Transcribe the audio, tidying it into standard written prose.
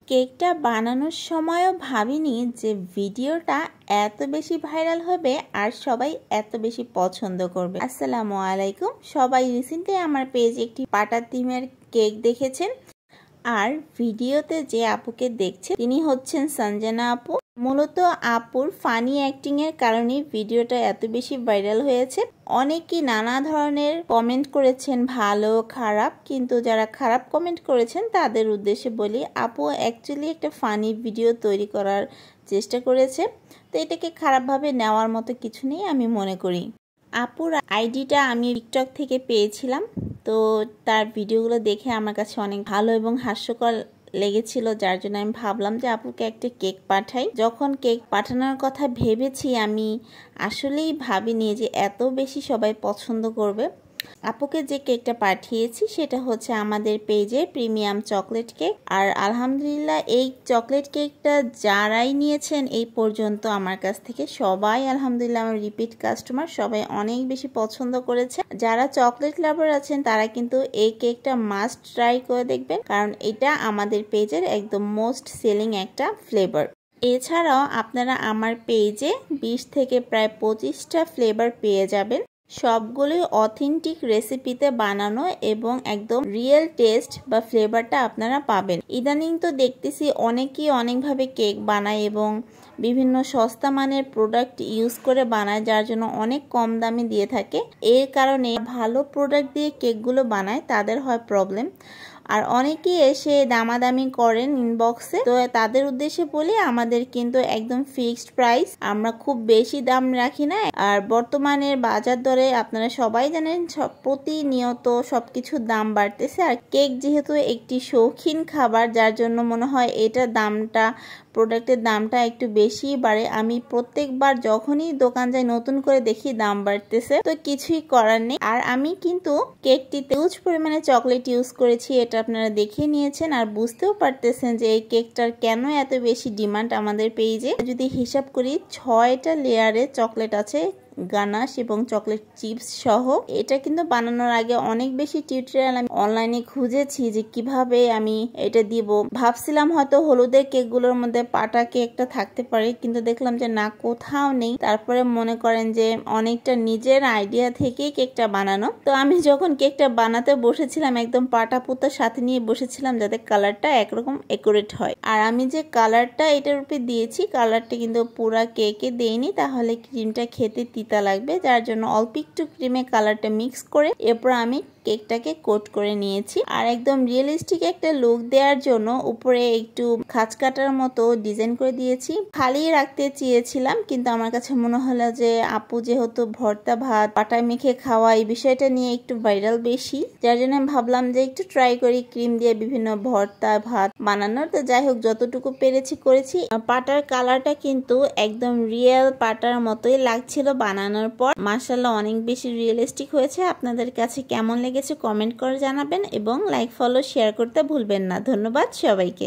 কেকটা বানানোর সময়ও ভাবিনি যে ভিডিওটা এত বেশি ভাইরাল হবে আর সবাই এত বেশি পছন্দ করবে। আসসালামু আলাইকুম। সবাই রিসেন্টলি আমার পেজে একটি পাটা থিমের কেক দেখেছেন, আর ভিডিওতে যে আপুকে দেখছে তিনি হচ্ছেন সঞ্জনা আপু। মূলত আপুর ফানি অ্যাক্টিং এর কারণে ভিডিওটা এত বেশি ভাইরাল হয়েছে। অনেকেই নানা ধরনের কমেন্ট করেছেন, ভালো খারাপ, কিন্তু যারা খারাপ কমেন্ট করেছেন তাদের উদ্দেশ্যে বলি, আপু অ্যাকচুয়ালি একটা ফানি ভিডিও তৈরি করার চেষ্টা করেছে, তো এটাকে খারাপভাবে নেওয়ার মতো কিছু নেই আমি মনে করি। আপুর আইডিটা আমি টিকটক থেকে পেয়েছিলাম, তো তার ভিডিওগুলো দেখে আমার কাছে অনেক ভালো এবং হাস্যকর লেগেছিল, যার জন্য আমি ভাবলাম যে আপুকে একটা কেক পাঠাই। যখন কেক পাঠানোর কথা ভেবেছি, আমি আসলেই ভাবিনি যে এত বেশি সবাই পছন্দ করবে। আপুকে যে কেকটা পাঠিয়েছি সেটা হচ্ছে আমাদের পেজে প্রিমিয়াম চকলেট কেক, আর আলহামদুলিল্লাহ এই চকলেট কেকটা যারাই নিয়েছেন এই পর্যন্ত আমার কাছ থেকে সবাই আলহামদুলিল্লাহ আমার রিপিট কাস্টমার, সবাই অনেক বেশি পছন্দ করেছে। যারা চকলেট লাভার আছেন তারা কিন্তু এই কেকটা মাস্ট ট্রাই করে দেখবেন, কারণ এটা আমাদের পেজের একদম মোস্ট সেলিং একটা ফ্লেভার। এছাড়াও আপনারা আমার পেজে 20 থেকে প্রায় 25টা ফ্লেভার পেয়ে যাবেন, সবগুলোই অথেন্টিক রেসিপিতে বানানো এবং একদম রিয়েল টেস্ট বা ফ্লেভারটা আপনারা পাবেন। ইদানিং তো দেখতেছি অনেকেই অনেকভাবে কেক বানায় এবং বিভিন্ন সস্তা মানের প্রোডাক্ট ইউজ করে বানায়, যার জন্য অনেক কম দামে দিয়ে থাকে। এর কারণে ভালো প্রোডাক্ট দিয়ে কেকগুলো বানায় তাদের হয় প্রবলেম, আর অনেকেই এসে দামাদামি করেন ইনবক্সে। তো তাদের উদ্দেশ্যে বলি, আমাদের কিন্তু একদম ফিক্সড প্রাইস, আমরা খুব বেশি দাম রাখি না। আর বর্তমানের বাজার দরে আপনারা সবাই জানেন প্রতিনিয়ত সবকিছুর দাম বাড়তেছে, আর কেক যেহেতু একটি শৌখিন খাবার, যার জন্য মনে হয় এটার দামটা, প্রোডাক্টের দামটা একটু বেশি বাড়ে। আমি প্রত্যেকবার যখনই দোকান যাই নতুন করে দেখি দাম বাড়তেছে, তো কিছুই করার নেই। আর আমি কিন্তু কেকটিতে হিউজ পরিমাণে চকলেট ইউজ করেছি, এটা আপনারা দেখে নিয়েছেন আর বুঝতেও পারতেছেন যে এই কেকটার কেন এত বেশি ডিমান্ড আমাদের পেজে। যদি হিসাব করি 6টা লেয়ারে চকলেট আছে, গানাশ এবং চকলেট চিপস সহ। এটা কিন্তু বানানোর আগে অনেক বেশি টিউটোরিয়াল আমি অনলাইনে খুঁজেছি যে কিভাবে আমি এটা দিব। ভাবছিলাম হয়তো হলুদের কেকগুলোর মধ্যে পাটা কেকটা থাকতে পারে, কিন্তু দেখলাম যে না, কোথাও নেই। তারপরে মনে করেন যে অনেকটা নিজের আইডিয়া থেকেই কেকটা বানানো। তো আমি যখন কেকটা বানাতে বসেছিলাম একদম পাটা পুতার সাথে নিয়ে বসেছিলাম যাতে কালারটা একরকম একুরেট হয়। আর আমি যে কালারটা এটার উপরে দিয়েছি, কালারটা কিন্তু পুরা কেকে দেইনি, তাহলে ক্রিমটা খেতে তিতা লাগবে, যার জন্য অল্প একটু ক্রিমে কালারটা মিক্স করে এরপর আমি কেকটাকে কোট করে নিয়েছি। আর একদম রিয়েলিস্টিক একটা লুক দেওয়ার জন্য উপরে একটু খাঁজ কাটার মতো ডিজাইন করে দিয়েছি। খালি রাখতে চেয়েছিলাম, কিন্তু আমার কাছে মনে হলো যে আপু যেহেতু ভর্তা ভাত পাটা মেখে খাওয়া এই বিষয়টা নিয়ে একটু ভাইরাল বেশি, যার জন্য আমি ভাবলাম যে একটু ট্রাই করি ক্রিম দিয়ে বিভিন্ন ভর্তা ভাত বানানোর। তো যাই হোক, যতটুকু পেরেছি করেছি। পাটার কালারটা কিন্তু একদম রিয়েল পাটার মতোই লাগছিল বানানোর পর। মাশাআল্লাহ অনেক বেশি রিয়েলিস্টিক হয়েছে। আপনাদের কাছে কেমন লেগেছে কমেন্ট করে জানাবেন এবং লাইক ফলো শেয়ার করতে ভুলবেন না। ধন্যবাদ সবাইকে।